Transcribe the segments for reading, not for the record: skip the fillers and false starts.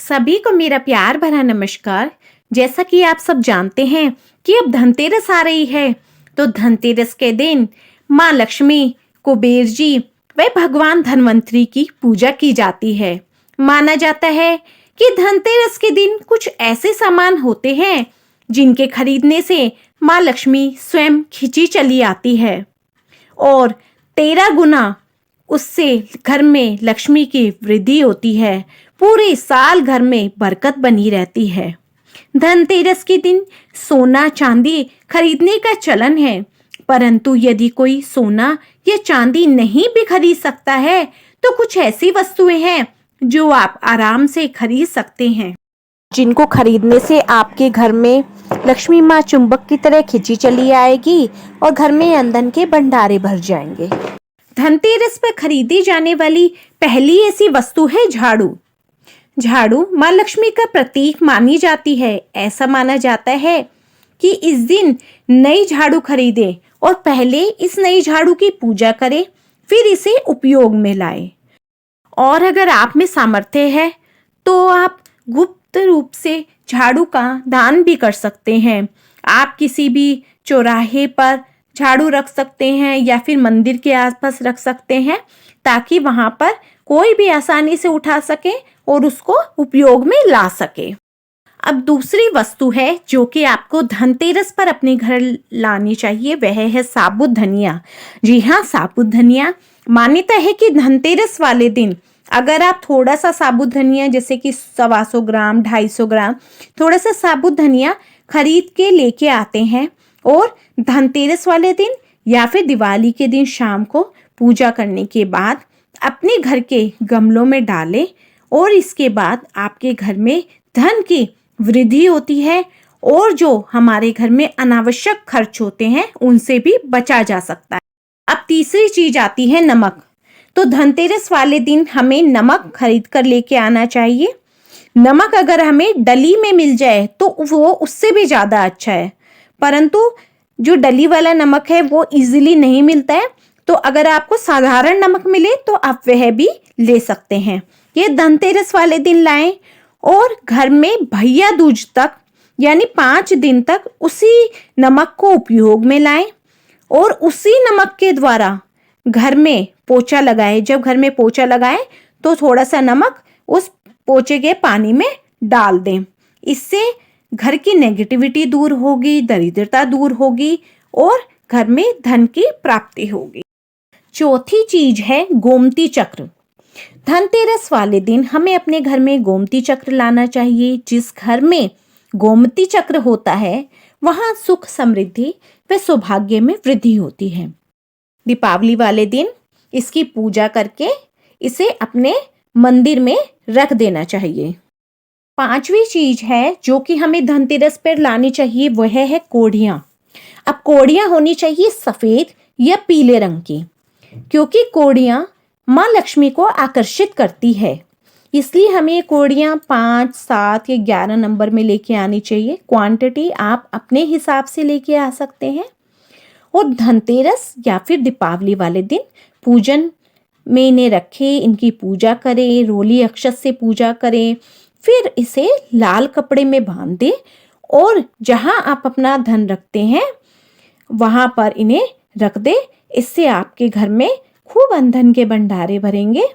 सभी को मेरा प्यार भरा नमस्कार। जैसा कि आप सब जानते हैं कि अब धनतेरस आ रही है, तो धनतेरस के दिन माँ लक्ष्मी, कुबेर जी व भगवान धनवंतरी की पूजा की जाती है। माना जाता है कि धनतेरस के दिन कुछ ऐसे सामान होते हैं जिनके खरीदने से माँ लक्ष्मी स्वयं खिंची चली आती है और 13 गुना उससे घर में लक्ष्मी की वृद्धि होती है। पूरे साल घर में बरकत बनी रहती है। धनतेरस के दिन सोना चांदी खरीदने का चलन है, परंतु यदि कोई सोना या चांदी नहीं भी खरीद सकता है तो कुछ ऐसी वस्तुएं हैं जो आप आराम से खरीद सकते हैं, जिनको खरीदने से आपके घर में लक्ष्मी माँ चुंबक की तरह खिंची चली आएगी और घर में अंधन के भंडारे भर जाएंगे। धनतेरस पर खरीदी जाने वाली पहली ऐसी वस्तु है झाड़ू। झाड़ू माँ लक्ष्मी का प्रतीक मानी जाती है। ऐसा माना जाता है कि इस दिन नई झाड़ू खरीदें और पहले इस नई झाड़ू की पूजा करें, फिर इसे उपयोग में लाएं। और अगर आप में सामर्थ्य है तो आप गुप्त रूप से झाड़ू का दान भी कर सकते हैं। आप किसी भी चौराहे पर झाड़ू रख सकते हैं या फिर मंदिर के आसपास रख सकते हैं, ताकि वहां पर कोई भी आसानी से उठा सके और उसको उपयोग में ला सके। अब दूसरी वस्तु है जो कि आपको धनतेरस पर अपने घर लानी चाहिए, वह है साबुत धनिया। जी हाँ, साबुत धनिया। मान्यता है कि धनतेरस वाले दिन अगर आप थोड़ा सा साबुत धनिया, जैसे कि 125 ग्राम 250 ग्राम थोड़ा सा साबुत धनिया खरीद के लेके आते हैं और धनतेरस वाले दिन या फिर दिवाली के दिन शाम को पूजा करने के बाद अपने घर के गमलों में डालें और इसके बाद आपके घर में धन की वृद्धि होती है और जो हमारे घर में अनावश्यक खर्च होते हैं उनसे भी बचा जा सकता है। अब तीसरी चीज आती है नमक। तो धनतेरस वाले दिन हमें नमक खरीद कर लेके आना चाहिए। नमक अगर हमें डली में मिल जाए तो वो उससे भी ज्यादा अच्छा है, परंतु जो डली वाला नमक है वो इजीली नहीं मिलता है, तो अगर आपको साधारण नमक मिले तो आप वह भी ले सकते हैं। ये धनतेरस वाले दिन लाएं और घर में भैया दूज तक यानी 5 दिन तक उसी नमक को उपयोग में लाएं और उसी नमक के द्वारा घर में पोछा लगाएं। जब घर में पोछा लगाएं तो थोड़ा सा नमक उस पोछे के पानी में डाल दें। इससे घर की नेगेटिविटी दूर होगी, दरिद्रता दूर होगी और घर में धन की प्राप्ति होगी। चौथी चीज है गोमती चक्र। धनतेरस वाले दिन हमें अपने घर में गोमती चक्र लाना चाहिए। जिस घर में गोमती चक्र होता है वहां सुख, समृद्धि व सौभाग्य में वृद्धि होती है। दीपावली वाले दिन इसकी पूजा करके इसे अपने मंदिर में रख देना चाहिए। पांचवी चीज है जो कि हमें धनतेरस पर लानी चाहिए, वह है कोड़ियां। अब कोड़ियां होनी चाहिए सफेद या पीले रंग की, क्योंकि कोड़ियां माँ लक्ष्मी को आकर्षित करती है। इसलिए हमें कोड़ियां 5, 7 या 11 नंबर में लेके आनी चाहिए। क्वांटिटी आप अपने हिसाब से लेके आ सकते हैं। और धनतेरस या फिर दीपावली वाले दिन पूजन में इन्हें रखें, इनकी पूजा करें, रोली अक्षत से पूजा करें, फिर इसे लाल कपड़े में बांध दें और जहां आप अपना धन रखते हैं वहां पर इन्हें रख दें। इससे आपके घर में खूब धन के भंडारे भरेंगे,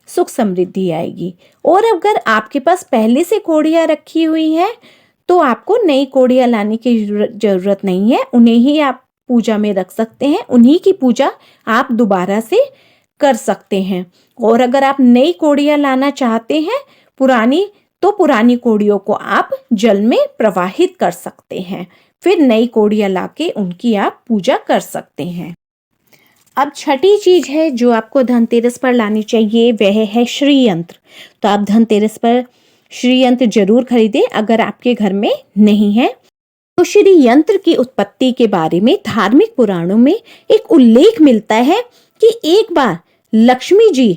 सुख समृद्धि आएगी। और अगर आपके पास पहले से कोड़ियां रखी हुई हैं तो आपको नई कोड़ियां लाने की जरूरत नहीं है, उन्हें ही आप पूजा में रख सकते हैं। उन्हीं की पूजा आप दोबारा से कर सकते हैं। और अगर आप नई कोड़ियां लाना चाहते हैं पुरानी कोड़ियों को आप जल में प्रवाहित कर सकते हैं, फिर नई कोड़ियां लाके उनकी आप पूजा कर सकते हैं। अब छठी चीज है जो आपको धनतेरस पर लानी चाहिए, वह है श्री यंत्र। तो आप धनतेरस पर श्री यंत्र जरूर खरीदें अगर आपके घर में नहीं है। तो श्री यंत्र की उत्पत्ति के बारे में धार्मिक पुराणों में एक उल्लेख मिलता है कि एक बार लक्ष्मी जी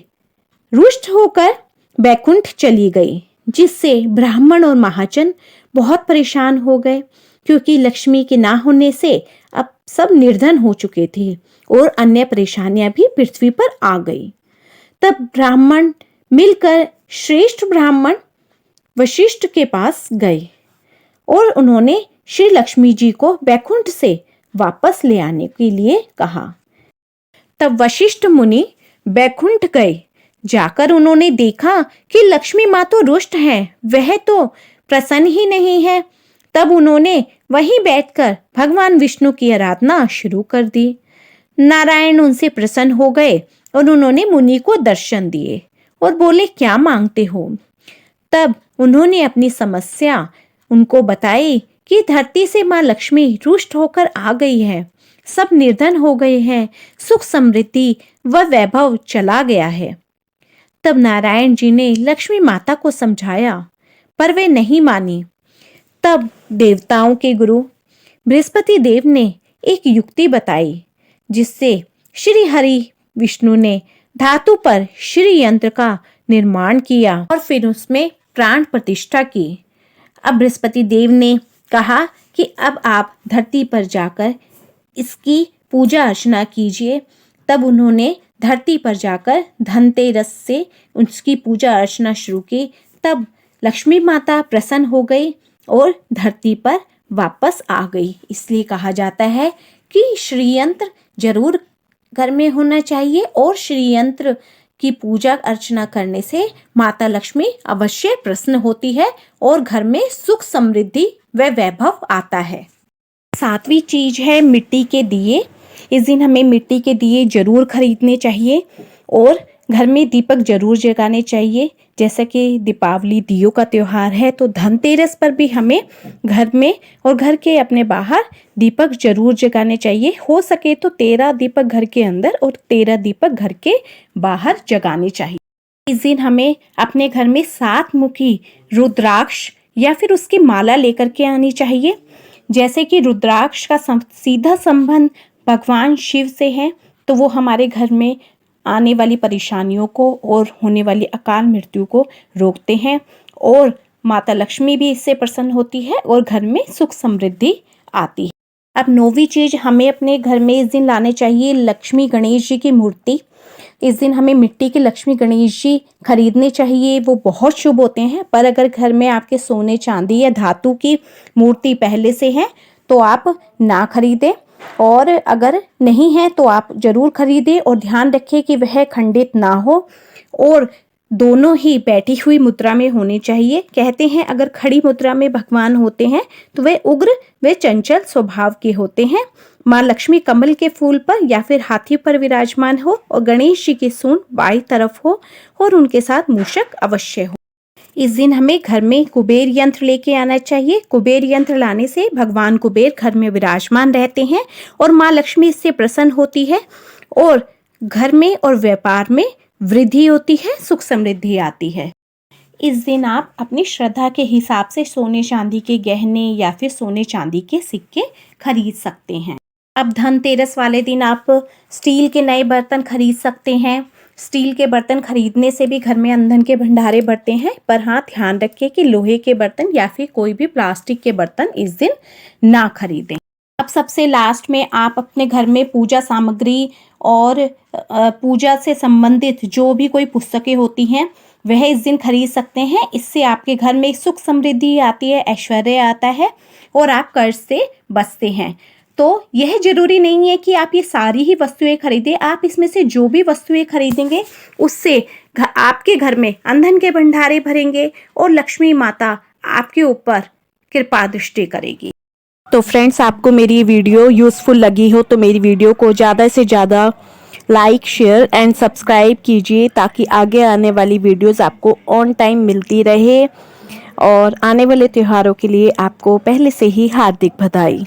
रुष्ट होकर बैकुंठ चली गई, जिससे ब्राह्मण और महाजन बहुत परेशान हो गए, क्योंकि लक्ष्मी के ना होने से अब सब निर्धन हो चुके थे और अन्य परेशानियां भी पृथ्वी पर आ गई। तब ब्राह्मण मिलकर श्रेष्ठ ब्राह्मण वशिष्ठ के पास गए और उन्होंने श्री लक्ष्मी जी को बैकुंठ से वापस ले आने के लिए कहा। तब वशिष्ठ मुनि बैकुंठ गए। जाकर उन्होंने देखा कि लक्ष्मी माँ तो रुष्ट है, वह तो प्रसन्न ही नहीं है। तब उन्होंने वहीं बैठकर भगवान विष्णु की आराधना शुरू कर दी। नारायण उनसे प्रसन्न हो गए और उन्होंने मुनि को दर्शन दिए और बोले, क्या मांगते हो? तब उन्होंने अपनी समस्या उनको बताई कि धरती से माँ लक्ष्मी रुष्ट होकर आ गई है, सब निर्धन हो गए हैं, सुख समृद्धि व वैभव चला गया है। तब नारायण जी ने लक्ष्मी माता को समझाया, पर वे नहीं मानी। तब देवताओं के गुरु बृहस्पति देव ने एक युक्ति बताई, जिससे श्री हरि विष्णु ने धातु पर श्री यंत्र का निर्माण किया और फिर उसमें प्राण प्रतिष्ठा की। अब बृहस्पति देव ने कहा कि अब आप धरती पर जाकर इसकी पूजा अर्चना कीजिए। तब उन्होंने धरती पर जाकर धनतेरस से उसकी पूजा अर्चना शुरू की। तब लक्ष्मी माता प्रसन्न हो गई और धरती पर वापस आ गई। इसलिए कहा जाता है कि श्रीयंत्र जरूर घर में होना चाहिए और श्रीयंत्र की पूजा अर्चना करने से माता लक्ष्मी अवश्य प्रसन्न होती है और घर में सुख समृद्धि व वैभव आता है। 7वीं चीज है मिट्टी के दिए। इस दिन हमें मिट्टी के दिए जरूर खरीदने चाहिए और घर में दीपक जरूर जगाने चाहिए। जैसा कि दीपावली दियों का त्योहार है, तो धनतेरस पर भी हमें घर में और घर के अपने बाहर दीपक जरूर जगाने चाहिए। हो सके तो 13 दीपक घर के अंदर और 13 दीपक घर के बाहर जगाने चाहिए। इस दिन हमें अपने घर में 7 मुखी रुद्राक्ष या फिर उसकी माला लेकर के आनी चाहिए। जैसे कि रुद्राक्ष का सीधा संबंध भगवान शिव से है, तो वो हमारे घर में आने वाली परेशानियों को और होने वाली अकाल मृत्यु को रोकते हैं और माता लक्ष्मी भी इससे प्रसन्न होती है और घर में सुख समृद्धि आती है। अब 9वीं चीज हमें अपने घर में इस दिन लाने चाहिए लक्ष्मी गणेश जी की मूर्ति। इस दिन हमें मिट्टी के लक्ष्मी गणेश जी खरीदने चाहिए, वो बहुत शुभ होते हैं। पर अगर घर में आपके सोने चांदी या धातु की मूर्ति पहले से है तो आप ना खरीदें, और अगर नहीं है तो आप जरूर खरीदें और ध्यान रखें कि वह खंडित ना हो और दोनों ही बैठी हुई मुद्रा में होनी चाहिए। कहते हैं अगर खड़ी मुद्रा में भगवान होते हैं तो वे उग्र व चंचल स्वभाव के होते हैं। माँ लक्ष्मी कमल के फूल पर या फिर हाथी पर विराजमान हो और गणेश जी की सूंड बाईं तरफ हो और उनके साथ मूषक अवश्य हो। इस दिन हमें घर में कुबेर यंत्र लेके आना चाहिए। कुबेर यंत्र लाने से भगवान कुबेर घर में विराजमान रहते हैं और माँ लक्ष्मी इससे प्रसन्न होती है और घर में और व्यापार में वृद्धि होती है, सुख समृद्धि आती है। इस दिन आप अपनी श्रद्धा के हिसाब से सोने चांदी के गहने या फिर सोने चांदी के सिक्के खरीद सकते हैं। अब धनतेरस वाले दिन आप स्टील के नए बर्तन खरीद सकते हैं। स्टील के बर्तन खरीदने से भी घर में ईंधन के भंडारे बढ़ते हैं, पर हाँ ध्यान रखिए कि लोहे के बर्तन या फिर कोई भी प्लास्टिक के बर्तन इस दिन ना खरीदें। अब सबसे लास्ट में आप अपने घर में पूजा सामग्री और पूजा से संबंधित जो भी कोई पुस्तकें होती हैं वह इस दिन खरीद सकते हैं। इससे आपके घर में सुख समृद्धि आती है, ऐश्वर्य आता है और आप कर्ज से बचते हैं। तो यह जरूरी नहीं है कि आप ये सारी ही वस्तुएं खरीदें। आप इसमें से जो भी वस्तुएं खरीदेंगे उससे आपके घर में ईंधन के भंडारे भरेंगे और लक्ष्मी माता आपके ऊपर कृपा दृष्टि करेगी। तो फ्रेंड्स, आपको मेरी वीडियो यूज़फुल लगी हो तो मेरी वीडियो को ज़्यादा से ज़्यादा लाइक, शेयर एंड सब्सक्राइब कीजिए ताकि आगे आने वाली वीडियोस आपको ऑन टाइम मिलती रहे। और आने वाले त्योहारों के लिए आपको पहले से ही हार्दिक बधाई।